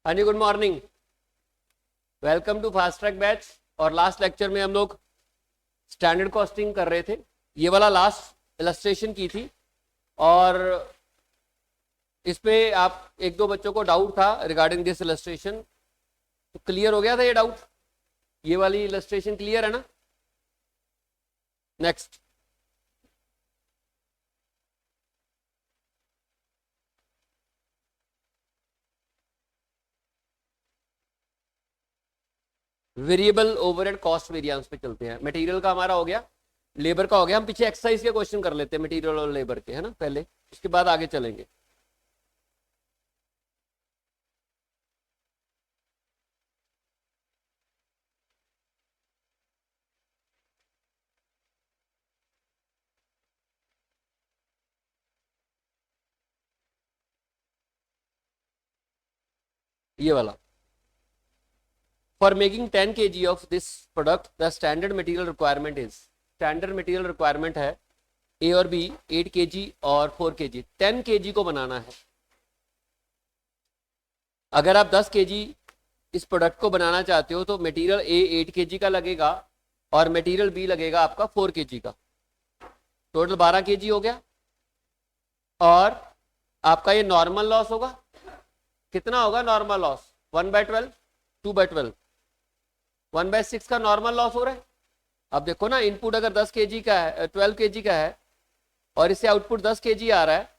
हाँ जी, good morning. Welcome to fast track batch. और लास्ट लेक्चर में हम लोग स्टैंडर्ड कॉस्टिंग कर रहे थे। ये वाला लास्ट इलस्ट्रेशन की थी और इस पे आप एक दो बच्चों को डाउट था रिगार्डिंग दिस इलस्ट्रेशन, तो क्लियर हो गया था ये डाउट। ये वाली इलस्ट्रेशन क्लियर है ना? Next. Variable overhead cost variance पे चलते हैं। मटेरियल का हमारा हो गया, लेबर का हो गया। हम पीछे एक्सरसाइज के क्वेश्चन कर लेते हैं मटेरियल और लेबर के, है ना, पहले, उसके बाद आगे चलेंगे। ये वाला, for making 10 kg of this product the standard material requirement is, standard material requirement है ए और बी 8 kg और 4 kg। 10 kg को बनाना है। अगर आप 10 kg इस प्रोडक्ट को बनाना चाहते हो तो मटेरियल ए 8 kg का लगेगा और मटेरियल बी लगेगा आपका 4 kg का। टोटल 12 kg हो गया। और आपका ये नॉर्मल लॉस होगा। कितना होगा नॉर्मल लॉस? 1/12, 2/12, 1/6 का नॉर्मल लॉस हो रहा है। अब देखो ना, इनपुट अगर 10 kg का है, 12 kg का है और इससे आउटपुट 10 kg आ रहा है,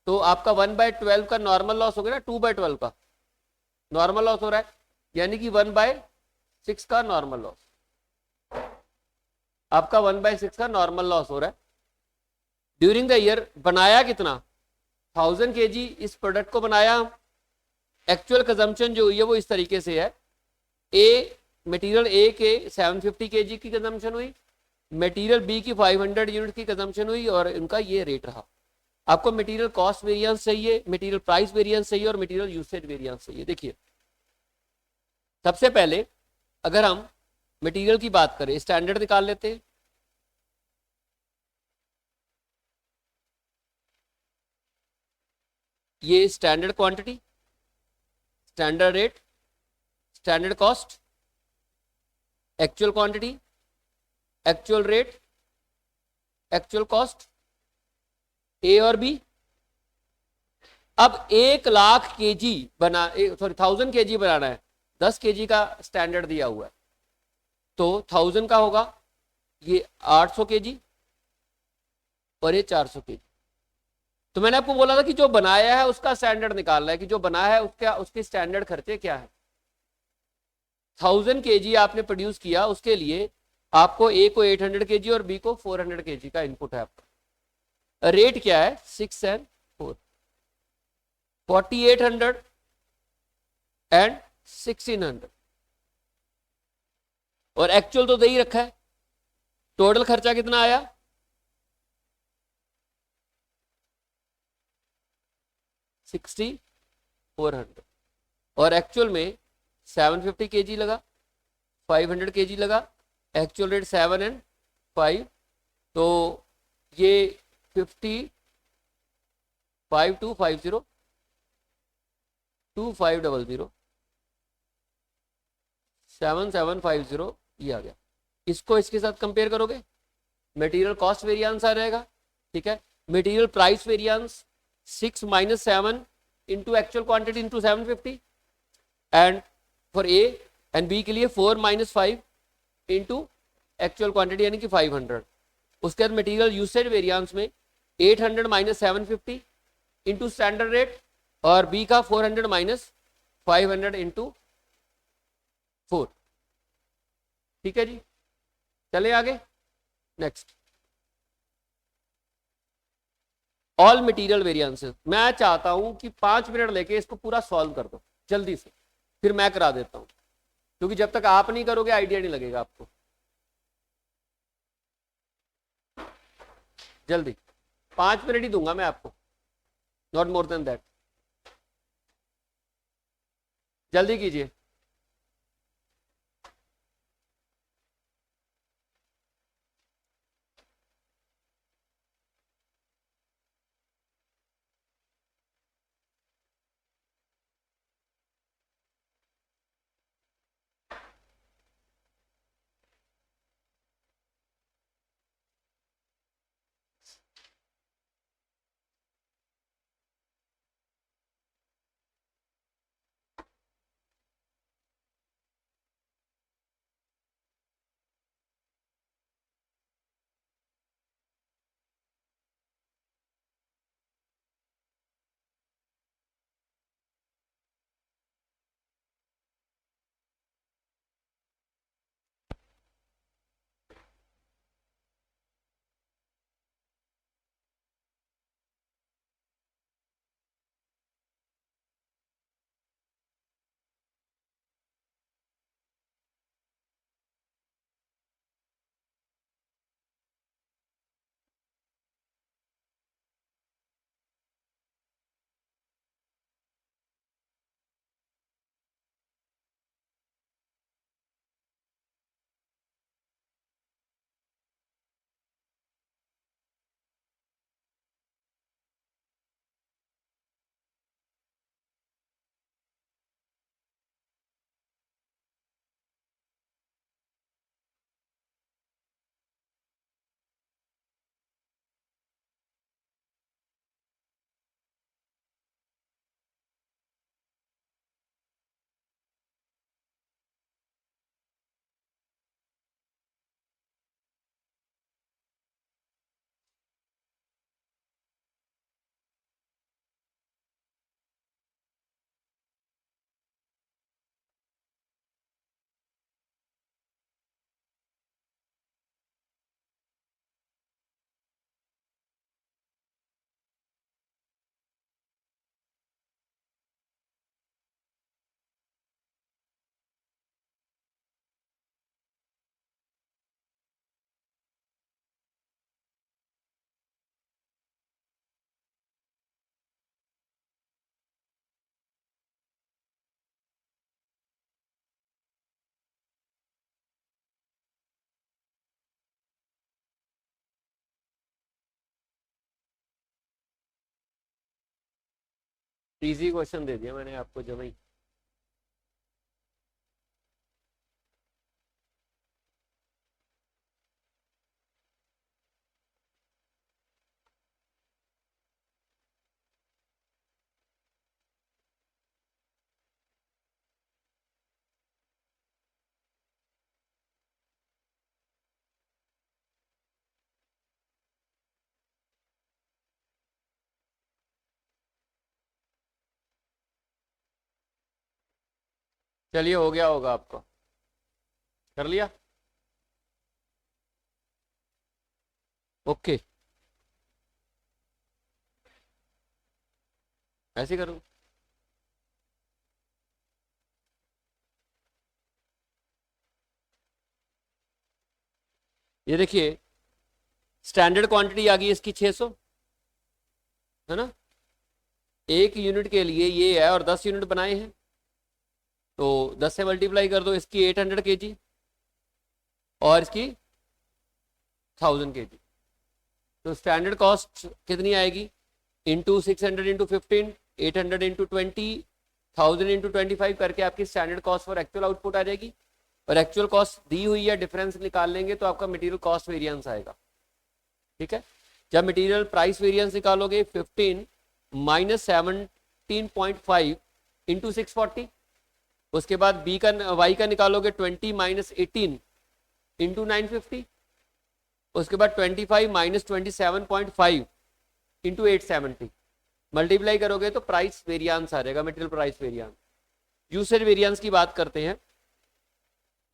तो आपका 1/12 का नॉर्मल लॉस हो गया ना, 2/12 का नॉर्मल लॉस हो रहा है, यानी कि 1/6 का नॉर्मल लॉस। आपका 1/6 का नॉर्मल लॉस हो रहा है ड्यूरिंग द ईयर। बनाया कितना? 1000 kg इस प्रोडक्ट को बनाया। एक्चुअल कंजम्पशन जो हुई है वो इस तरीके से है। ए मटेरियल ए के 750 kg की कंजम्पशन हुई, मटेरियल बी की 500 यूनिट की कंजम्पशन हुई और इनका ये रेट रहा। आपको मटेरियल कॉस्ट वेरिएंस चाहिए, मटेरियल प्राइस वेरिएंस चाहिए और मटेरियल यूसेज वेरिएंस चाहिए। देखिए, सबसे पहले अगर हम मटेरियल की बात करें, स्टैंडर्ड निकाल लेते हैं। ये standard quantity, standard rate, standard cost, actual quantity, actual rate, actual cost, A और बी। अब 1,00,000 kg बना, सॉरी 1000 kg बनाना है, 10 kg का स्टैंडर्ड दिया हुआ है, तो 1000 का होगा ये 800 kg और ये 400 kg। तो मैंने आपको बोला था कि जो बनाया है उसका स्टैंडर्ड निकालना है, कि जो बनाया है उसका, उसके स्टैंडर्ड खर्चे क्या है। 1000 kg आपने प्रोड्यूस किया, उसके लिए आपको ए को 800 kg और बी को 400 kg का इनपुट है आपका। रेट क्या है? 6 and 4, 4800 एंड 1600। और एक्चुअल तो दे ही रखा है। टोटल खर्चा कितना आया? 6400। और एक्चुअल में 750 kg लगा, 500 kg लगा, एक्चुअल रेट 7 and 5, तो ये 55,250 2500 7750 ये आ गया। इसको इसके साथ कंपेयर करोगे, मटेरियल कॉस्ट वेरिएंस आ जाएगा, ठीक है। Material price variance 6 - 7 into actual quantity into 750, and for A and B के लिए 4 - 5 इंटू एक्चुअल क्वांटिटी यानी कि 500। उसके बाद मटेरियल यूसेज वेरिएंस में 800 - 750 इंटू स्टैंडर्ड रेट और बी का 400 - 500 इंटू 4। ठीक है जी, चले आगे। Next, all material variances. मैं चाहता हूं कि 5 मिनट लेके इसको पूरा सॉल्व कर दो जल्दी से, फिर मैं करा देता हूं, क्योंकि जब तक आप नहीं करोगे आइडिया नहीं लगेगा आपको। जल्दी, 5 मिनट ही दूंगा मैं आपको, नॉट मोर देन दैट। जल्दी कीजिए। इजी क्वेश्चन दे दिया मैंने आपको जब ही। चलिए हो गया होगा आपको, कर लिया। ओके ऐसे करूँ। ये देखिए स्टैंडर्ड क्वांटिटी आ गई इसकी 600, है ना। एक यूनिट के लिए ये है और 10 यूनिट बनाए हैं, तो 10 से मल्टीप्लाई कर दो। इसकी 800 kg और इसकी 1000 kg। तो स्टैंडर्ड कॉस्ट कितनी आएगी? इंटू 600 इंटू 15, 800 इंटू 20, 1000 इंटू 25 करके आपकी standard cost for actual output आ जाएगी। और एक्चुअल कॉस्ट दी हुई है, डिफरेंस निकाल लेंगे तो आपका मटेरियल कॉस्ट वेरिएंस आएगा। ठीक है, जब मटेरियल प्राइस वेरिएंस निकालोगे 15 माइनस 17.5 इंटू 640, उसके बाद बी का वाई का निकालोगे 20 माइनस 18 इंटू 950, उसके बाद 25 माइनस 27.5 इंटू 870, मल्टीप्लाई करोगे तो प्राइस वेरिएंस आ जाएगा, material price variance. Usage variance की बात करते हैं,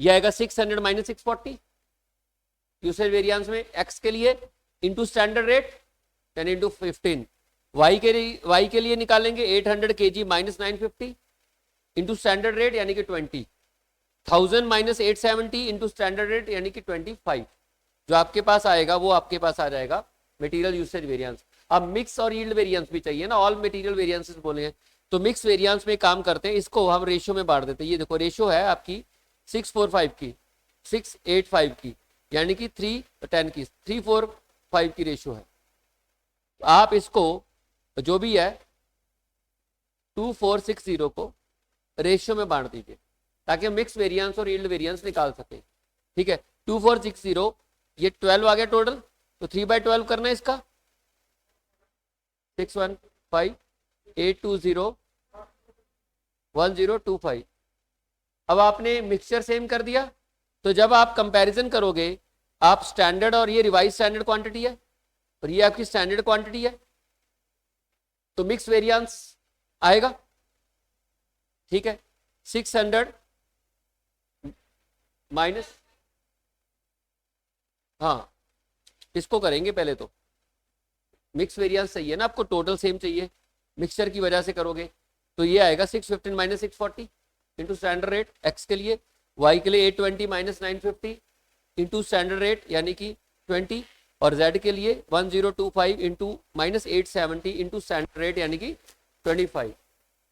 यह आएगा 600 माइनस 640 यूसेज वेरिएंस में एक्स के लिए इंटू स्टैंडर्ड रेट यानी इंटू 15। वाई के लिए निकालेंगे 800 kg minus 950 into standard rate यानी कि 20, 1000 माइनस 870 इंटू स्टैंडर्ड रेट यानी कि 25। जो आपके पास आएगा वो आपके पास आ जाएगा मटेरियल यूसेज वेरिएंस। अब मिक्स और यील्ड वेरिएंस भी चाहिए ना, ऑल मटेरियल वेरिएंसेस बोले हैं, तो मिक्स वेरिएंस में काम करते हैं, इसको हम रेशियो में बांट देते हैं। ये देखो रेशियो है आपकी 645 की 685 की, यानी कि 310 की 345 की रेशियो है। आप इसको जो भी है 2460 को रेशियो में बांट दीजिए ताकि हम मिक्स वेरिएंस और यील्ड वेरिएंस निकाल सकें। ठीक है, 2460 ये 12 आ गया टोटल, तो 3/12 करना है इसका 615 820 1025। अब आपने मिक्सचर सेम कर दिया, तो जब आप कंपैरिजन करोगे आप स्टैंडर्ड और ये रिवाइज स्टैंडर्ड क्वांटिटी है और ये आपकी स्टैंडर्ड क्वांटिटी है, तो मिक्स वेरिएंस आएगा। ठीक है, 600 माइनस, हाँ इसको करेंगे पहले, तो मिक्स वेरिएंस चाहिए ना आपको, टोटल सेम चाहिए, मिक्सचर की वजह से करोगे तो ये आएगा 615 minus 640 into standard rate x के लिए, वाई के लिए 820 माइनस 950 इंटू स्टैंडर्ड रेट यानी कि 20, और जेड के लिए 1025 into minus 870 into standard rate यानी कि 25।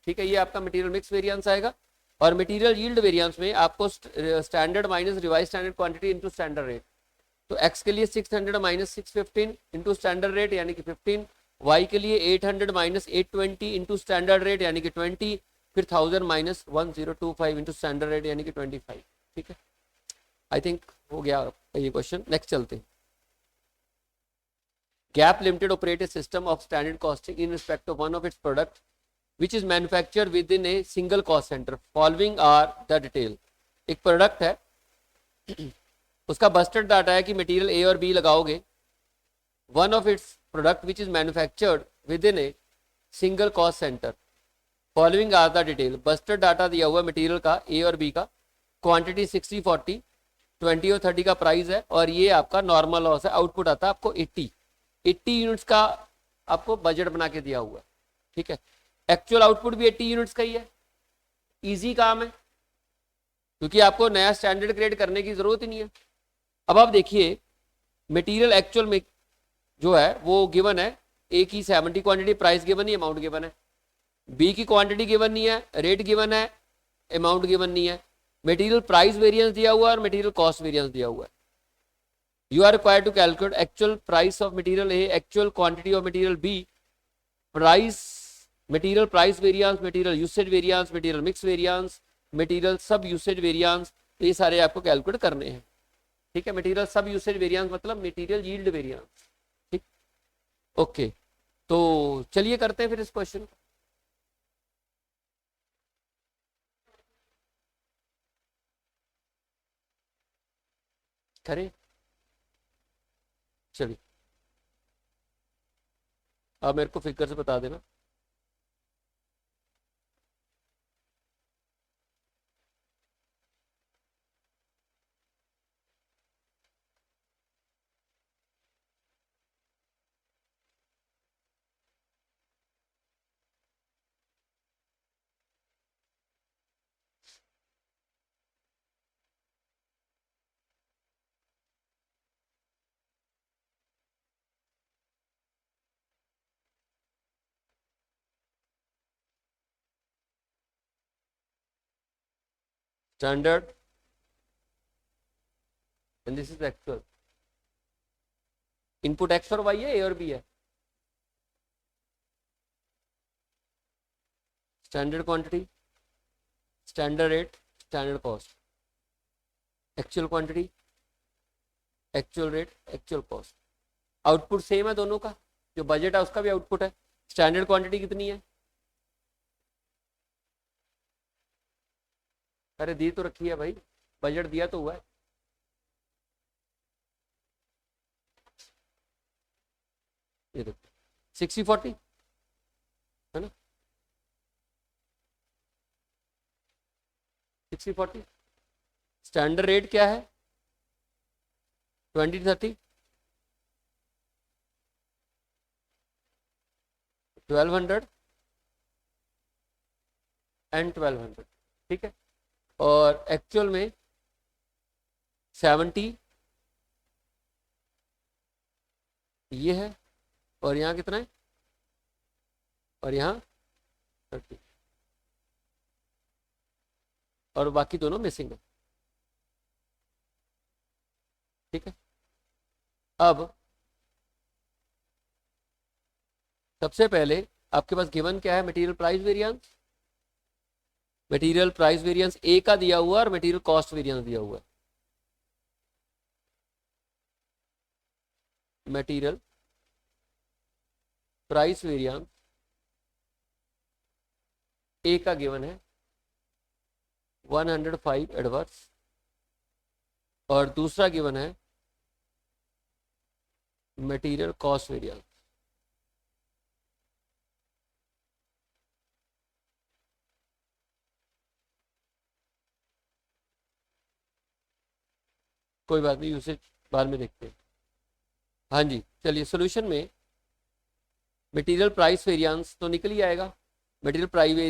ठीक है, ये आपका मटेरियल मिक्स वेरिएंस आएगा। और मटेरियल यील्ड वेरिएंस में आपको standard minus revise standard quantity into standard rate, तो एक्स के लिए 600 माइनस 615 इंटू स्टैंडर्ड रेट यानी कि 15, वाई के लिए 800 माइनस 820 इंटू स्टैंडर्ड रेट यानी कि 20, फिर 1000 माइनस 1025 इंटू स्टैंडर्ड रेट यानी कि 25। ठीक है, आई थिंक हो गया ये क्वेश्चन। नेक्स्ट चलते हैं। Gap Limited operate a system of standard costing in respect of one of its product which is manufactured within a single cost centre, following are the detail. एक product है, उसका Busted data है कि material A और B लगाओगे, one of its product which is manufactured within a single cost centre, following are the detail. Budgeted data दिया हुआ material का ए और बी का, क्वांटिटी 60 40 20 और 30 का प्राइस है, और ये आपका नॉर्मल लॉस है। आउटपुट आता है आपको 80 यूनिट्स का आपको बजट बना के दिया हुआ है। ठीक है, एक्चुअल आउटपुट भी 80 यूनिट्स का ही है। इजी काम है क्योंकि आपको नया स्टैंडर्ड क्रिएट करने की जरूरत ही नहीं है। अब आप देखिए मटेरियल एक्चुअल में जो है वो गिवन है, ए की 70 क्वांटिटी, प्राइस गिवन नहीं, अमाउंट गिवन है। बी की क्वांटिटी गिवन नहीं है, रेट गिवन है, अमाउंट गिवन नहीं है। मटेरियल प्राइस वेरिएंस दिया हुआ है और मटेरियल कॉस्ट वेरिएंस दिया हुआ है। You are required to calculate actual price of material A, actual quantity of material B, price material price variance, material usage variance, material mix variance, material sub usage variance, तो ये सारे आपको calculate करने हैं। ठीक है, मटेरियल सब यूसेज वेरिएंस मतलब material yield variance. ठीक, ओके, तो चलिए करते हैं फिर इस क्वेश्चन को। करें, चलिए अब मेरे को फिगर से बता देना। Standard and this is actual. Input x और वाई है, ए और बी है। Standard quantity, standard rate, standard cost, actual quantity, actual rate, actual cost. Output same है दोनों का, जो बजट है उसका भी आउटपुट है। स्टैंडर्ड क्वांटिटी कितनी है? अरे दी तो रखी है भाई, बजट दिया तो हुआ है। ये देखो 60/40 है ना, 60/40। स्टैंडर्ड रेट क्या है? 20/30, 1200 एंड 1200। ठीक है, और एक्चुअल में 70 ये है, और यहाँ कितना है, और यहाँ 30, और बाकी दोनों मिसिंग है। ठीक है, अब सबसे पहले आपके पास गिवन क्या है? Material price variance. Material price variance A का दिया हुआ और मटेरियल कॉस्ट वेरिएंस दिया हुआ है। मटेरियल प्राइस वेरिएंस ए का गिवन है 105 एडवर्स, और दूसरा गिवन है मटेरियल कॉस्ट वेरिएंस। कोई बात नहीं, यूसेज बाद में देखते हैं। हाँ जी, चलिए सॉल्यूशन में मटेरियल प्राइस वेरिएंस तो निकल ही आएगा। मटेरियल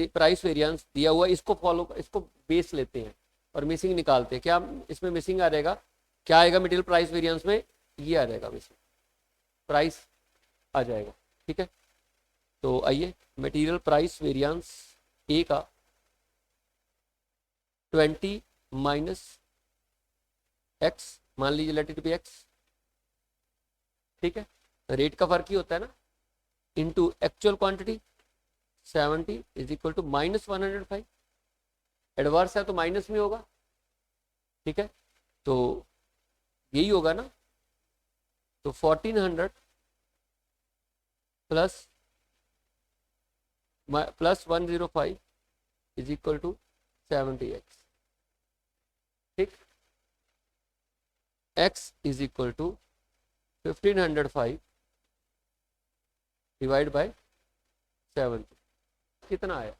प्राइस वेरिएंस दिया हुआ, इसको फॉलो, इसको बेस लेते हैं और मिसिंग निकालते हैं। क्या इसमें मिसिंग आ जाएगा? क्या आएगा मटेरियल प्राइस वेरिएंस में? ये आ जाएगा मिसिंग, प्राइस आ जाएगा। ठीक है, तो आइए मटेरियल प्राइस वेरिएंस ए का 20 माइनस एक्स, मान लीजिए लेट इट बी एक्स। ठीक है, रेट का फर्क ही होता है ना, into actual quantity 70 is equal to -105। Adverse है तो माइनस में होगा। ठीक है, तो यही होगा ना, तो 1400 plus 105 is equal to 70x। ठीक, x is equal to 1505 divide by 70, कितना आया?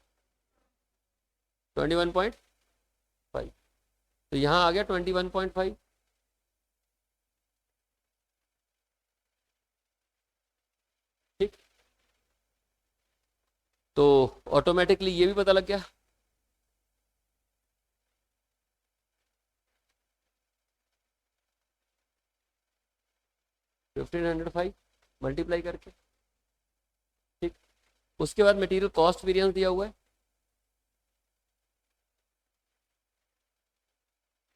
21.5। तो यहाँ आ गया 21.5। ठीक, तो ऑटोमेटिकली ये भी पता लग गया। $1505 मल्टीप्लाई करके। ठीक, उसके बाद मटेरियल कॉस्ट वेरिएंस दिया हुआ है।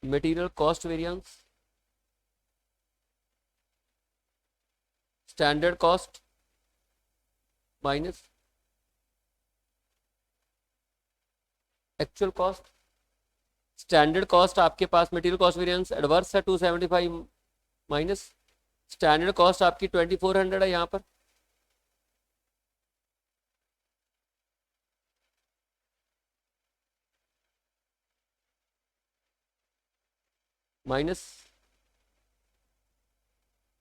Material cost variance, standard cost minus actual cost, standard cost आपके पास मटेरियल कॉस्ट वेरिएंस एडवर्स है 275 माइनस स्टैंडर्ड कॉस्ट आपकी 2400 है यहाँ पर, minus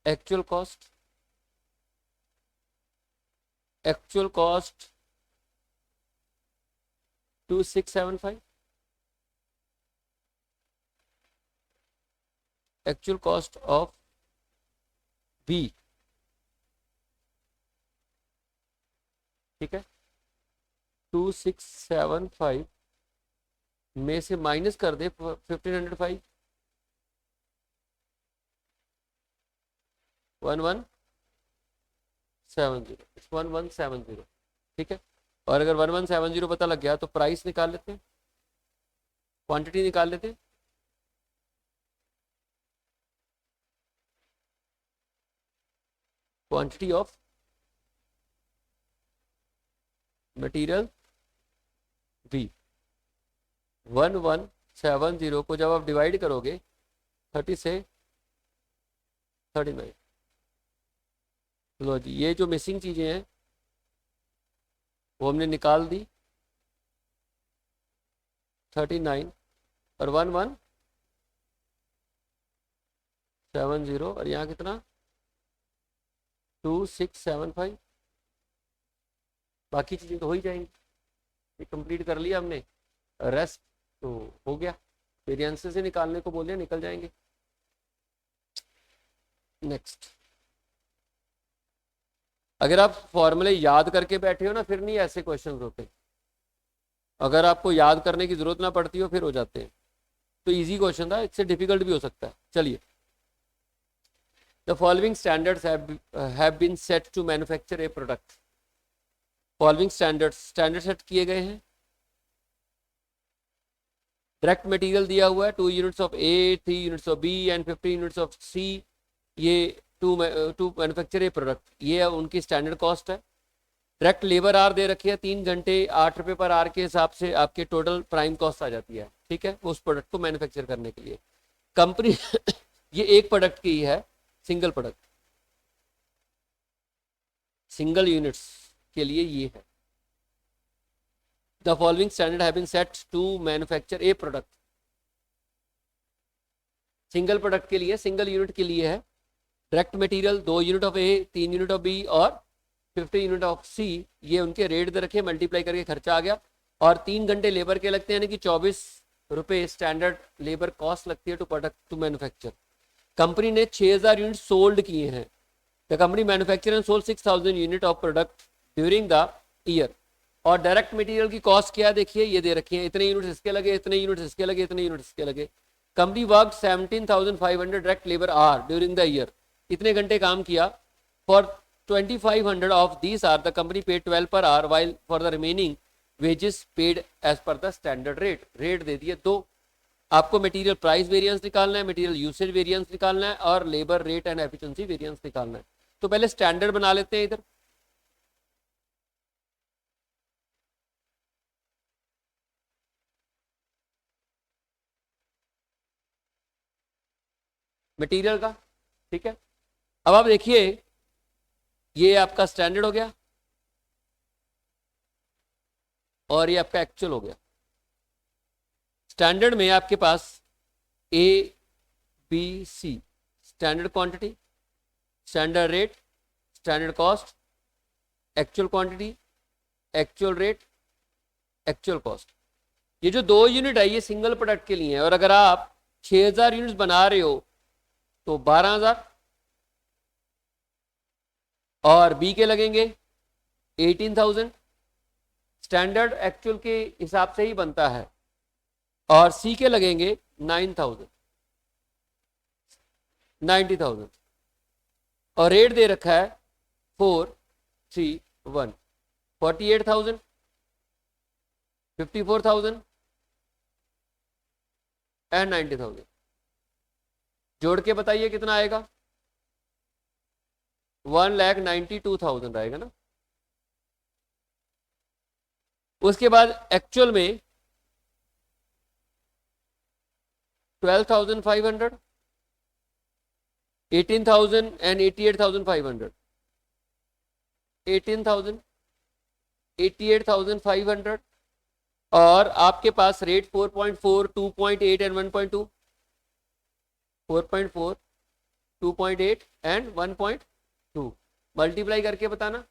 actual cost, actual cost 2675, actual cost of B, ठीक है, 2675 में से माइनस कर दे 1505, 1170, ठीक है। और अगर 1170 पता लग गया तो प्राइस निकाल लेते हैं, क्वांटिटी निकाल लेते हैं। क्वांटिटी ऑफ मटेरियल बी 1170 को जब आप डिवाइड करोगे 30 से 39, लो जी ये जो मिसिंग चीजें हैं वो हमने निकाल दी, 39 और 1170 और यहाँ कितना 2675, बाकी चीजें तो हो ही जाएंगी, ये कंप्लीट कर लिया हमने, रेस्ट तो हो गया, वेरिएंसेस से निकालने को बोले निकल जाएंगे। नेक्स्ट, अगर आप फॉर्मूले याद करके बैठे हो ना फिर नहीं ऐसे क्वेश्चंस होते, अगर आपको याद करने की जरूरत ना पड़ती हो फिर हो जाते हैं। तो इजी क्वेश्चन था, इससे डिफिकल्ट भी हो सकता है। चलिए, the following standards have been set to manufacture a product, following standard set किए गए हैं। डायरेक्ट मटेरियल दिया हुआ है 2 units of A, 3 units of B and 15 units of C, ये टू मैन्युफैक्चर ए प्रोडक्ट, ये उनकी स्टैंडर्ड कॉस्ट है। डायरेक्ट लेबर आर दे रखी है 3 घंटे 8 रुपये पर आर के हिसाब से आपके टोटल प्राइम कॉस्ट आ जाती है, ठीक है, उस प्रोडक्ट को मैन्युफैक्चर करने के लिए। कंपनी ये एक प्रोडक्ट की है, सिंगल प्रोडक्ट, सिंगल यूनिट्स के लिए ये है। The following standard have been set to manufacture a product, single product के लिए, सिंगल यूनिट के लिए है। Direct material 2 unit of A, 3 unit of B और 50 यूनिट ऑफ सी, ये उनके रेट दे रखे, मल्टीप्लाई करके खर्चा आ गया। और 3 घंटे लेबर के लगते हैं, यानी कि 24 रुपये स्टैंडर्ड लेबर कॉस्ट लगती है to product to manufacture. Company ने 6000 यूनिट सोल्ड किए हैं। The company manufacture and sold 6000 unit of product during the year. और डायरेक्ट मटेरियल की कॉस्ट क्या देखिए, ये दे रखी है, इतने यूनिट्स इसके लगे, इतने यूनिट्स इसके लगे, इतने यूनिट्स इसके लगे। Company work 17,500 direct labour hour during the year, इतने घंटे काम किया। For 2500 of these hour the company paid 12 per hour, while for the remaining wages paid as per the standard rate. Rate दे दिए दो, आपको मटेरियल प्राइस वेरिएंस निकालना है, मटेरियल यूसेज वेरिएंस निकालना है और labour rate and efficiency variance निकालना है। तो पहले स्टैंडर्ड बना लेते हैं इधर। मटेरियल का, ठीक है। अब आप देखिए ये आपका स्टैंडर्ड हो गया और ये आपका एक्चुअल हो गया। स्टैंडर्ड में आपके पास A B C, standard quantity, standard rate, standard cost, actual quantity, actual rate, actual cost. ये जो 2 यूनिट है ये सिंगल प्रोडक्ट के लिए है, और अगर आप 6000 यूनिट्स बना रहे हो तो 12000, और बी के लगेंगे 18,000, स्टैंडर्ड एक्चुअल के हिसाब से ही बनता है, और सी के लगेंगे 9,000, 90,000, और रेट दे रखा है 431, 48,000, 54,000 एंड 90,000। जोड़ के बताइए कितना आएगा, 1,92,000 आएगा ना। उसके बाद एक्चुअल में 12,500, 18,000 and 88,500, 18,000, 88,500, और आपके पास रेट 4.4, 2.8 एंड 1.2, 4.4, 2.8 एंड 1.2 मल्टीप्लाई करके बताना।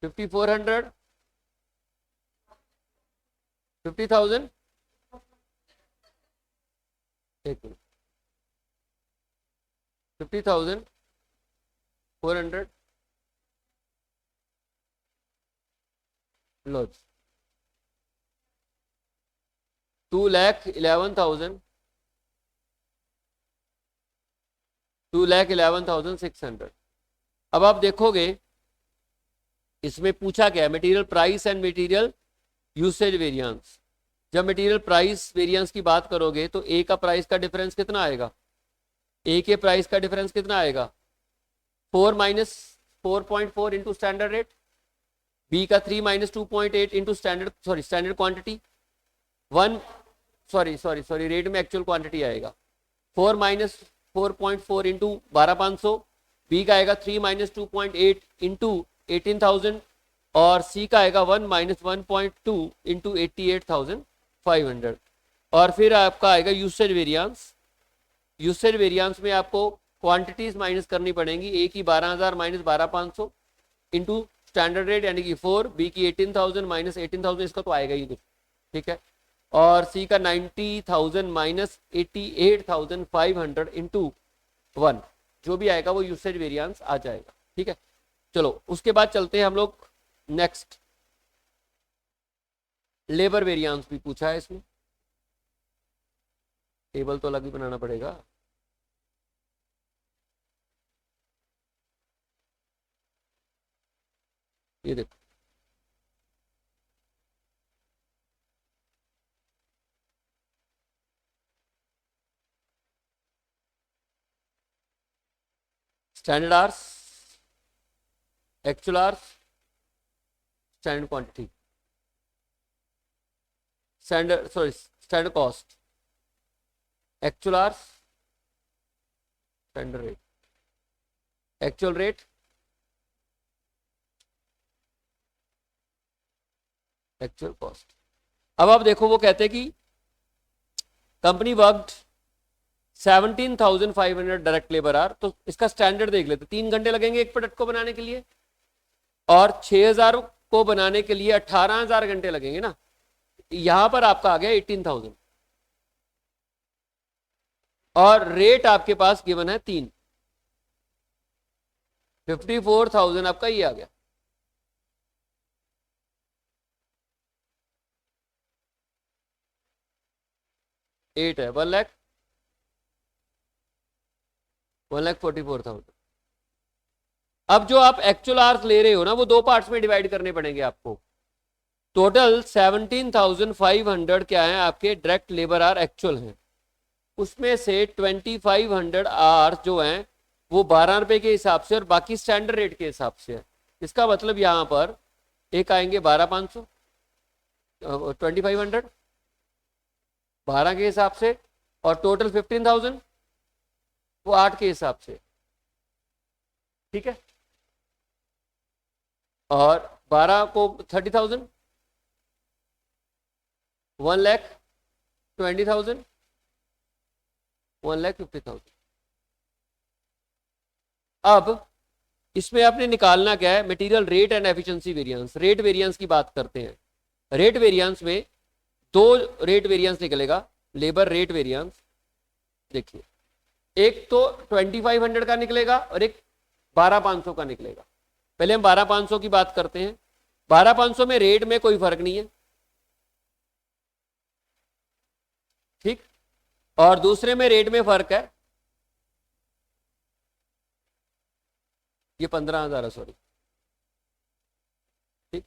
5,400, 50,000, एक मिनट, 50,400 लो, 2,11,000, 2,11,600। अब आप देखोगे इसमें पूछा क्या है, material price and material usage variance. जब मटेरियल प्राइस वेरिएंस की बात करोगे तो ए का प्राइस का डिफरेंस कितना आएगा, ए के प्राइस का डिफरेंस कितना आएगा, 4 minus 4.4 into standard rate, B का 3 minus 2.8 into standard quantity, rate में एक्चुअल क्वांटिटी आएगा 4 माइनस 4.4 इंटू 12,500, बी का आएगा 3 माइनस 2.8 इंटू 18,000, और सी का आएगा 1 माइनस 1.2 इंटू 88,500। और फिर आपका आएगा यूसेज वेरिएंस। यूसेज वेरिएंस में आपको क्वांटिटीज माइनस करनी पड़ेंगी, ए की 12,000 माइनस 12,500 इंटू स्टैंडर्ड रेट यानी कि 4, बी की 18,000 माइनस 18,000, इसका तो आएगा ही कुछ, ठीक है, और सी का 90,000 माइनस 88,500 इंटू 1, जो भी आएगा वो यूसेज वेरिएंस आ जाएगा, ठीक है। चलो उसके बाद चलते हैं हम लोग नेक्स्ट, लेबर वेरिएंस भी पूछा है इसमें, टेबल तो अलग ही बनाना पड़ेगा। ये देखो standard hours, actual hours, standard quantity, standard cost, actual hours, standard rate, actual rate, actual cost. अब आप देखो वो कहते हैं कि company worked 17,500 direct labour our, तो इसका स्टैंडर्ड देख लेते, 3 घंटे लगेंगे एक प्रोडक्ट को बनाने के लिए, और 6,000 को बनाने के लिए 18,000 घंटे लगेंगे ना। यहां पर आपका आ गया 18,000, और रेट आपके पास गिवन है 3, 54,000 आपका ये आ गया। एट है 1,44,000। अब जो आप एक्चुअल आवर्स ले रहे हो ना, वो 2 पार्ट्स में डिवाइड करने पड़ेंगे आपको। टोटल 17,500 क्या है आपके डायरेक्ट लेबर आवर एक्चुअल हैं, उसमें से 2,500 आवर्स जो हैं वो 12 रुपए के हिसाब से और बाकी स्टैंडर्ड रेट के हिसाब से है। इसका मतलब यहां पर एक आएंगे 12,500, 2,500 12 के हिसाब से, और टोटल 15,000 वो 8 के हिसाब से, ठीक है, और 12 को 30,000, 1,20,000, 1,50,000। अब इसमें आपने निकालना क्या है, material rate and efficiency variance. Rate variance की बात करते हैं। रेट वेरिएंस में 2 रेट वेरिएंस निकलेगा, लेबर रेट वेरिएंस। देखिए एक तो 2,500 का निकलेगा और एक 12,500 का निकलेगा। पहले हम 12,500 की बात करते हैं। 12,500 में रेट में कोई फर्क नहीं है, ठीक, और दूसरे में रेट में फर्क है, ये 15,000 है, सॉरी, ठीक,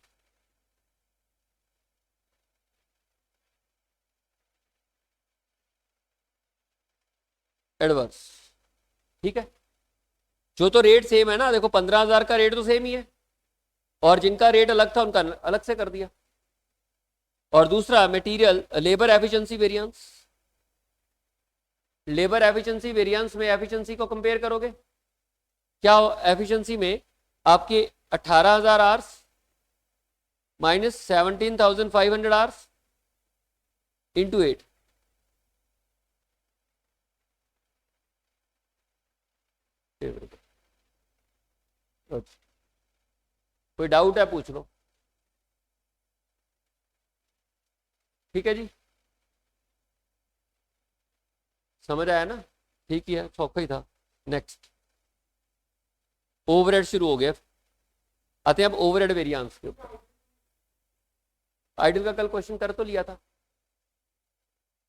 एडवर्स, ठीक है। जो तो रेट सेम है ना, देखो 15,000 का रेट तो सेम ही है, और जिनका रेट अलग था उनका अलग से कर दिया, और दूसरा material labour efficiency variance. Labour efficiency variance में एफिशिएंसी को कंपेयर करोगे, क्या एफिशिएंसी में आपके 18,000 आवर्स माइनस 17,500 आवर्स इंटू 8, कोई डाउट है पूछ लो। ठीक है जी, समझ आया ना? ठीक ही है, सौखा ही था। नेक्स्ट ओवरहेड शुरू हो गया। आते हैं अब ओवरहेड वेरिएंस के ऊपर। आइडल का कल क्वेश्चन कर तो लिया था,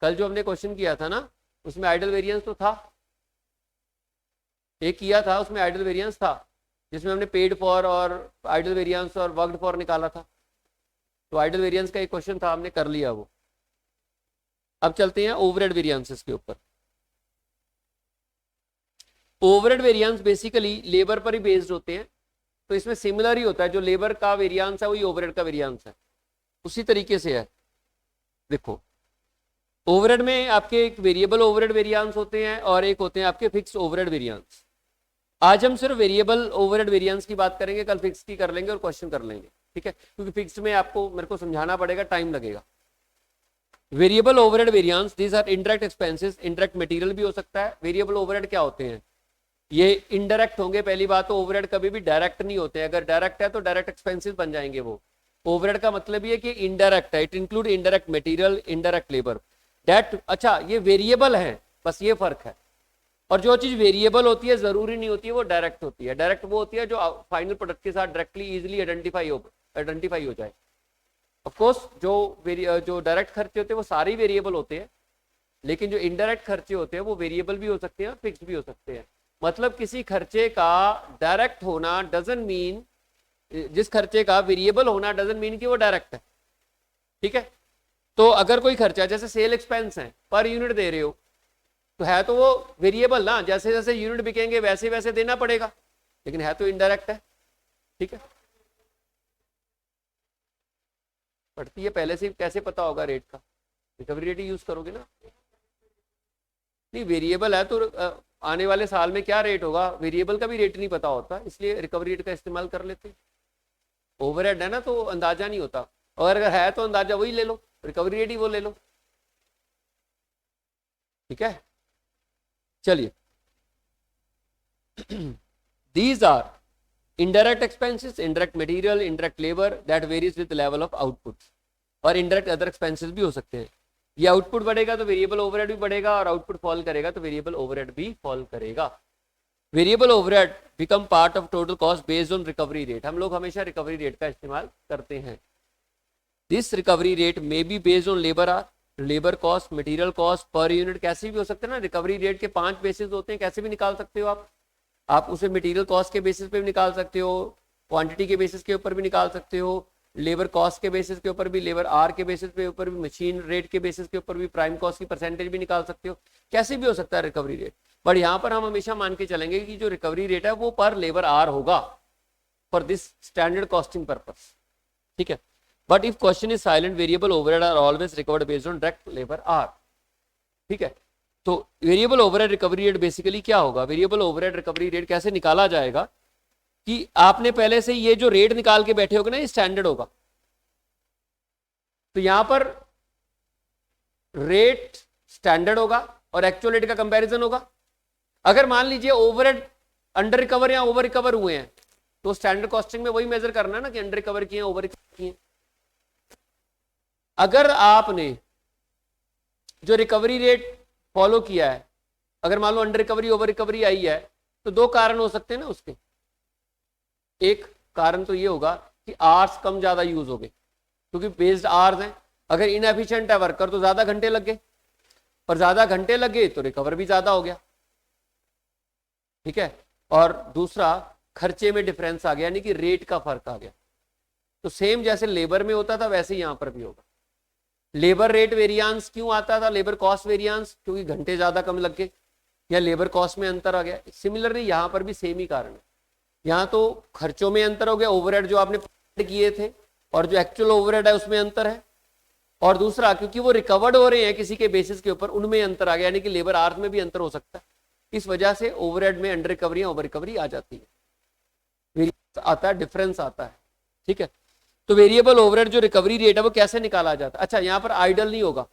कल जो हमने क्वेश्चन किया था ना उसमें आइडल वेरिएंस तो था, एक किया था उसमें आइडल वेरिएंस था जिसमें हमने पेड फॉर और आइडल वेरिएंस और वर्कड फॉर निकाला था। तो आइडल वेरिएंस का एक क्वेश्चन था, हमने कर लिया वो। अब चलते हैं ओवरहेड वेरिएंसेस के ऊपर। ओवरहेड वेरिएंस बेसिकली लेबर पर ही बेस्ड होते हैं, तो इसमें सिमिलर ही होता है, जो लेबर का वेरिएंस है वही ओवरहेड का वेरिएंस है, उसी तरीके से है। देखो ओवरहेड में आपके एक वेरिएबल ओवरहेड वेरिएंस होते हैं और एक होते हैं आपके फिक्स ओवरहेड वेरिएंस। आज हम सिर्फ वेरिएबल ओवरहेड वेरिएंस की बात करेंगे, कल फिक्स की कर लेंगे और क्वेश्चन कर लेंगे, ठीक है, क्योंकि फिक्स में आपको मेरे को समझाना पड़ेगा, टाइम लगेगा। Variable overhead variance, these are indirect expenses, indirect material भी हो सकता है। वेरिएबल ओवरहेड क्या होते हैं? ये इनडायरेक्ट होंगे। पहली बात तो ओवरहेड कभी भी डायरेक्ट नहीं होते, अगर डायरेक्ट है तो डायरेक्ट एक्सपेंसेस बन जाएंगे वो। ओवरहेड का मतलब ये कि इनडायरेक्ट है, it include indirect material, indirect labour, that. अच्छा, ये वेरिएबल है, बस ये फर्क है। और जो चीज वेरिएबल होती है जरूरी नहीं होती है वो डायरेक्ट होती है। डायरेक्ट वो होती है जो फाइनल प्रोडक्ट के साथ डायरेक्टली इजीली आइडेंटिफाई हो जाए। ऑफ कोर्स जो डायरेक्ट खर्चे होते हैं वो सारे वेरिएबल होते हैं, लेकिन जो इनडायरेक्ट खर्चे होते हैं वो वेरिएबल भी हो सकते हैं और फिक्स भी हो सकते हैं। मतलब किसी खर्चे का डायरेक्ट होना डजंट मीन, जिस खर्चे का वेरिएबल होना डजंट मीन कि वो डायरेक्ट है, ठीक है। तो अगर कोई खर्चा जैसे सेल एक्सपेंस है, पर यूनिट दे रहे हो, तो है तो वो वेरिएबल ना, जैसे जैसे यूनिट बिकेंगे वैसे वैसे देना पड़ेगा, लेकिन है तो इनडायरेक्ट है, ठीक है। पड़ती है पहले से, कैसे पता होगा रेट का? रिकवरी रेट यूज करोगे ना। नहीं, वेरिएबल है तो आने वाले साल में क्या रेट होगा, वेरिएबल का भी रेट नहीं पता होता, इसलिए रिकवरी रेट का इस्तेमाल कर लेते। ओवरहेड है ना तो अंदाजा नहीं होता, और अगर है तो अंदाजा वही ले लो, रिकवरी रेट ही वो ले लो, ठीक है। चलिए, these are indirect expenses, indirect material, indirect labor that varies with level of output, और indirect other expenses भी हो सकते हैं। ये आउटपुट बढ़ेगा तो वेरिएबल ओवरहेड भी बढ़ेगा, और आउटपुट फॉल करेगा तो वेरिएबल ओवरहेड भी फॉल करेगा। Variable overhead become part of total cost based on recovery rate. हम लोग हमेशा रिकवरी रेट का इस्तेमाल करते हैं। This recovery rate may be based on labour hour, labour cost, material cost, per unit, कैसे भी हो सकते हैं ना। रिकवरी रेट के 5 बेसिस होते हैं, कैसे भी निकाल सकते हो आप उसे मटेरियल कॉस्ट के बेसिस पे भी निकाल सकते हो, क्वांटिटी के बेसिस के ऊपर भी निकाल सकते हो, लेबर कॉस्ट के बेसिस के ऊपर भी, लेबर आर के बेसिस पे ऊपर भी, मशीन रेट के बेसिस के ऊपर भी, प्राइम कॉस्ट की परसेंटेज भी निकाल सकते हो, कैसे भी हो सकता है रिकवरी रेट। बट यहाँ पर हम हमेशा मान के चलेंगे कि जो रिकवरी रेट है वो पर लेबर आर होगा for this standard costing purpose, ठीक है। But if question is silent, variable overhead are always recovered based on direct labour hour, ठीक है। तो variable overhead recovery rate basically क्या होगा? वेरिएबल ओवरहेड रिकवरी रेट कैसे निकाला जाएगा कि आपने पहले से ये जो रेट निकाल के बैठे होगे ना, ये स्टैंडर्ड होगा। तो यहां पर रेट स्टैंडर्ड होगा और एक्चुअल रेट का कंपैरिजन होगा। अगर मान लीजिए ओवरहेड अंडर रिकवर या ओवर रिकवर हुए हैं, तो स्टैंडर्ड कॉस्टिंग में वही मेजर करना है ना कि अंडर रिकवर किए, ओवर रिकवर किए। अगर आपने जो रिकवरी रेट फॉलो किया है, अगर मान लो अंडर रिकवरी ओवर रिकवरी आई है, तो 2 कारण हो सकते हैं ना उसके। एक कारण तो ये होगा कि आर्स कम ज्यादा यूज हो गए, क्योंकि बेस्ड आर्स हैं। अगर इनएफिशिएंट है वर्कर तो ज्यादा घंटे लग गए, और ज्यादा घंटे लगे तो रिकवर भी ज्यादा हो गया, ठीक है। और दूसरा, खर्चे में डिफरेंस आ गया, यानी कि रेट का फर्क आ गया। तो सेम जैसे लेबर में होता था वैसे ही यहां पर भी होगा। लेबर रेट वेरिएंस क्यों आता था, लेबर कॉस्ट वेरिएंस, क्योंकि घंटे ज्यादा कम लग गए या लेबर कॉस्ट में अंतर आ गया। सिमिलरली यहां पर भी सेम ही कारण है। यहां तो खर्चों में अंतर हो गया, ओवरहेड जो आपने किए थे और जो एक्चुअल ओवरहेड है उसमें अंतर है, और दूसरा क्योंकि वो रिकवर्ड हो रहे हैं किसी के बेसिस के ऊपर, उनमें अंतर आ गया, यानी कि लेबर आवर्स में भी अंतर हो सकता है। इस वजह से ओवरहेड में अंडर रिकवरी ओवर रिकवरी आ जाती है, वेरिएंस आता है, डिफरेंस आता है। ठीक है, तो वेरिएबल ओवरहेड जो रिकवरी रेट है वो कैसे निकाला जाता है? अच्छा, यहां पर आइडल नहीं होगा,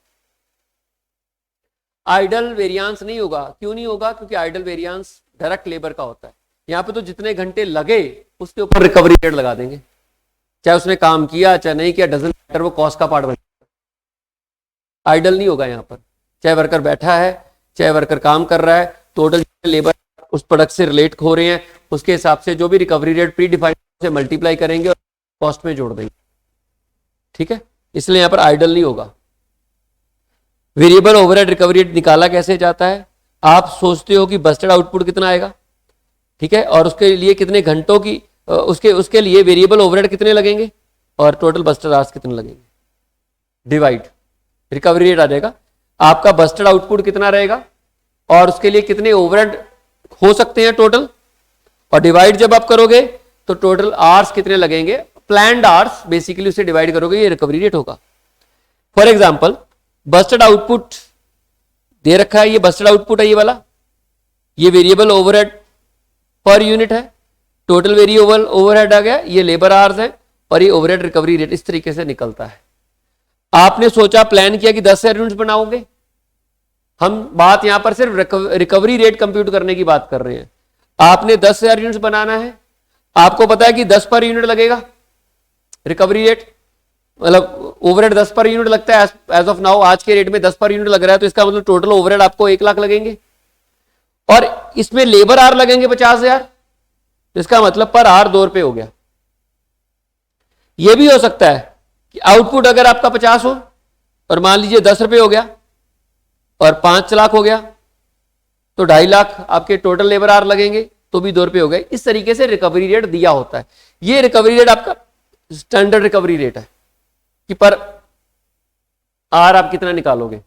आइडल वेरिएंस नहीं होगा। क्यों नहीं होगा? क्योंकि आइडल वेरिएंस डायरेक्ट लेबर का होता है। यहां पे तो जितने घंटे लगे उसके ऊपर रिकवरी रेट लगा देंगे, चाहे उसने काम किया चाहे नहीं किया, डजंट मैटर, वो कॉस्ट का पार्ट बन। आइडल नहीं होगा यहाँ पर, चाहे वर्कर बैठा है चाहे वर्कर काम कर रहा है, टोटल लेबर उस प्रोडक्ट से रिलेट हो रहे हैं, उसके हिसाब से जो भी रिकवरी रेट प्री डिफाइंड से मल्टीप्लाई करेंगे और कॉस्ट में जोड़ देंगे। ठीक है, इसलिए यहां पर आइडल नहीं होगा। वेरिएबल ओवरहेड रिकवरी रेट निकाला कैसे जाता है? आप सोचते हो कि बस्टेड आउटपुट कितना आएगा, ठीक है, और उसके लिए कितने घंटों की उसके लिए वेरिएबल ओवरहेड कितने लगेंगे और टोटल बस्टेड आवर्स कितने लगेंगे, डिवाइड रिकवरी रेट आ जाएगा। आपका बस्टेड आउटपुट कितना रहेगा और उसके लिए कितने ओवरहेड हो सकते हैं टोटल, और डिवाइड जब आप करोगे तो टोटल आवर्स कितने लगेंगे, प्लान्ड आवर्स बेसिकली उसे डिवाइड करोगे, ये रिकवरी रेट होगा। फॉर एग्जांपल बस्टेड आउटपुट दे रखा है, ये बस्टेड आउटपुट है, ये वाला, ये वेरिएबल ओवरहेड पर यूनिट है, टोटल वेरिएबल ओवरहेड आ गया, ये लेबर आवर्स है, और ये ओवरहेड रिकवरी रेट इस तरीके से निकलता है। आपने सोचा, प्लान किया कि 10,000 यूनिट्स बनाओगे, हम बात यहां पर सिर्फ रिकवरी रेट कंप्यूट करने की बात कर रहे हैं। आपने 10,000 यूनिट्स बनाना है, आपको पता है कि 10 पर यूनिट लगेगा रिकवरी रेट, मतलब ओवरहेड 10 पर यूनिट लगता है एज ऑफ नाउ, आज के रेट में 10 पर यूनिट लग रहा है, तो इसका मतलब टोटल ओवरहेड आपको 1 लाख लगेंगे, और इसमें लेबर आर लगेंगे 50,000, तो इसका मतलब पर आर 2 रुपए हो गया। यह भी हो सकता है कि आउटपुट अगर आपका 50 हो और मान लीजिए 10 रुपए हो गया और 5 लाख हो गया, तो 2.5 लाख आपके टोटल लेबर आर लगेंगे, तो भी 2 रुपए हो गए। इस तरीके से रिकवरी रेट दिया होता है। ये रिकवरी रेट आपका स्टैंडर्ड रिकवरी रेट है कि पर आर आप कितना निकालोगे।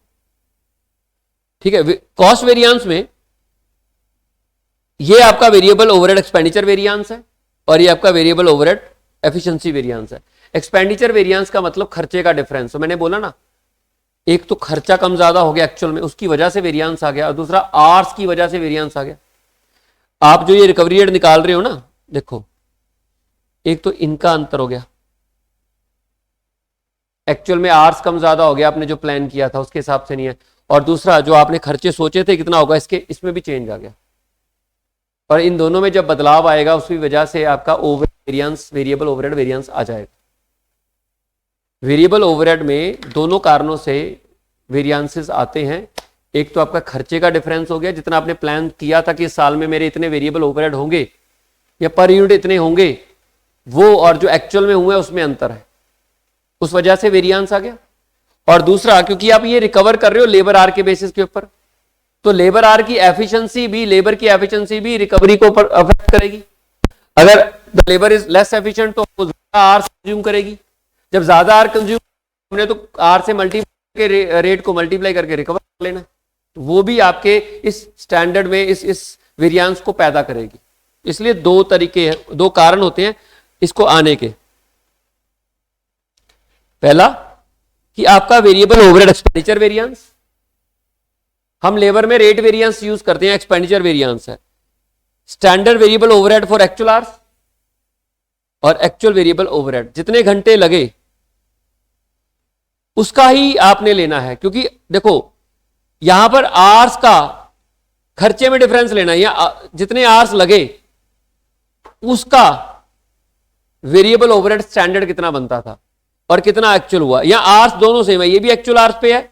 ठीक है, कॉस्ट वेरिएंस में ये आपका वेरिएबल ओवरहेड एक्सपेंडिचर वेरिएंस है और ये आपका वेरिएबल ओवरहेड एफिशिएंसी वेरिएंस है। एक्सपेंडिचर वेरिएंस का मतलब खर्चे का डिफरेंस। तो मैंने बोला ना, एक तो खर्चा कम ज्यादा हो गया एक्चुअल में, उसकी वजह से वेरिएंस आ गया, और दूसरा आर्स की वजह से वेरिएंस आ गया। आप जो ये रिकवरी रेट निकाल रहे हो ना, देखो, एक तो इनका अंतर हो गया, एक्चुअल में आर्स कम ज्यादा हो गया, आपने जो प्लान किया था उसके हिसाब से नहीं है, और दूसरा जो आपने खर्चे सोचे थे कितना होगा, इसमें भी चेंज आ गया, और इन दोनों में जब बदलाव आएगा उसकी वजह से आपका over variance, variable overhead variance आ जाएगा। वेरिएबल ओवरहेड में दोनों कारणों से वेरिएंसेस आते हैं। एक तो आपका खर्चे का डिफरेंस हो गया, जितना आपने प्लान किया था कि इस साल में मेरे इतने वेरिएबल ओवरहेड होंगे या पर यूनिट इतने होंगे, वो और जो एक्चुअल में हुए उसमें अंतर है, उस वजह से वेरिएंस आ गया। और दूसरा, क्योंकि आप ये रिकवर कर रहे हो लेबर आर के बेसिस के ऊपर, तो लेबर आर की एफिशिएंसी भी, लेबर की एफिशिएंसी भी रिकवरी को अफेक्ट करेगी। अगर the labour is less efficient तो वो ज्यादा आर कंज्यूम करेगी, जब ज्यादा आर कंज्यूम हमने तो आर से मल्टीप्लाई के रेट को मल्टीप्लाई करके रिकवर कर लेना, तो वो भी आपके इस स्टैंडर्ड में इस वेरिएंस को पैदा करेगी। इसलिए दो तरीके, दो कारण होते हैं इसको आने के। पहला कि आपका वेरिएबल ओवरहेड एक्सपेंडिचर वेरिएंस, हम लेबर में रेट वेरिएंस यूज करते हैं, एक्सपेंडिचर वेरिएंस है standard variable overhead for actual hours और एक्चुअल वेरिएबल ओवरहेड, जितने घंटे लगे उसका ही आपने लेना है। क्योंकि देखो यहां पर आवर्स का खर्चे में डिफरेंस लेना है, या जितने आवर्स लगे उसका वेरिएबल ओवरहेड स्टैंडर्ड कितना बनता था और कितना एक्चुअल हुआ। या आवर्स दोनों सेम है, ये भी एक्चुअल आवर्स पे है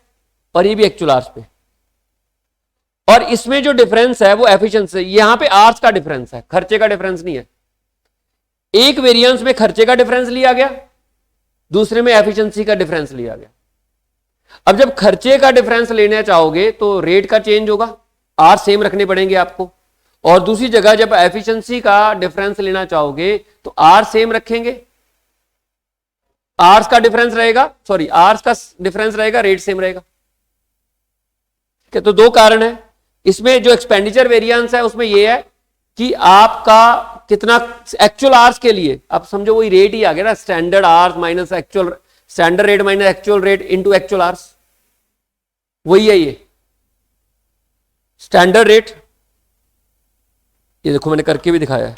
और ये भी एक्चुअल आवर्स पे, और इसमें जो डिफरेंस है वो एफिशिएंसी, यहां पे आवर्स का डिफरेंस है, खर्चे का डिफरेंस नहीं है। एक वेरिएंस में खर्चे का डिफरेंस लिया गया, दूसरे में एफिशिएंसी का डिफरेंस लिया गया। अब जब खर्चे का डिफरेंस लेना चाहोगे तो रेट का चेंज होगा, आर सेम रखने पड़ेंगे आपको, और दूसरी जगह जब एफिशिएंसी का डिफरेंस लेना चाहोगे तो आर सेम रखेंगे, आर्स का डिफरेंस रहेगा, सॉरी आर्स का डिफरेंस रहेगा, रेट सेम रहेगा। ठीक है, तो दो कारण है इसमें। जो एक्सपेंडिचर वेरिएंस है उसमें यह है कि आपका कितना एक्चुअल आवर्स के लिए, आप समझो वही रेट ही आ गया ना, standard hours minus actual standard rate minus actual rate into actual hours, वही है ये स्टैंडर्ड रेट। ये देखो मैंने करके भी दिखाया है,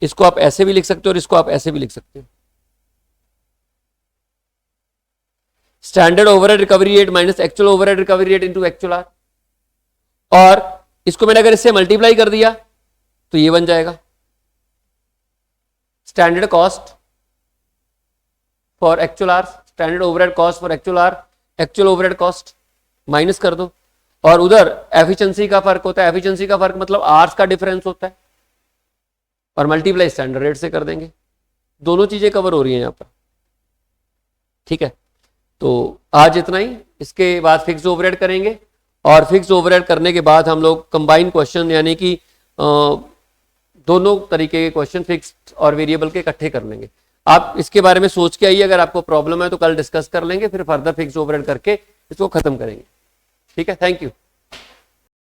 इसको आप ऐसे भी लिख सकते हो और इसको आप ऐसे भी लिख सकते हो। Standard overhead recovery rate minus actual overhead recovery rate into actual R, और इसको मैंने अगर इससे मल्टीप्लाई कर दिया तो ये बन जाएगा standard cost for actual R, standard overhead cost for actual R, actual overhead cost minus कर दो, और उधर एफिशिएंसी का फर्क होता है, एफिशिएंसी का फर्क मतलब आवर्स का डिफरेंस होता है, और मल्टीप्लाई स्टैंडर्ड रेट से कर देंगे। दोनों चीजें कवर हो रही हैं यहां पर, ठीक है। तो आज इतना ही, इसके बाद फिक्स ओवरहेड करेंगे, और फिक्स ओवरहेड करने के बाद हम लोग कंबाइन क्वेश्चन यानी कि दोनों तरीके के क्वेश्चन फिक्स्ड और वेरिएबल के इकट्ठे कर लेंगे। आप इसके बारे में सोच के आइए, अगर आपको प्रॉब्लम है तो कल डिस्कस कर लेंगे, फिर फर्दर फिक्स ओवरहेड करके इसको खत्म करेंगे, ठीक है। Thank you.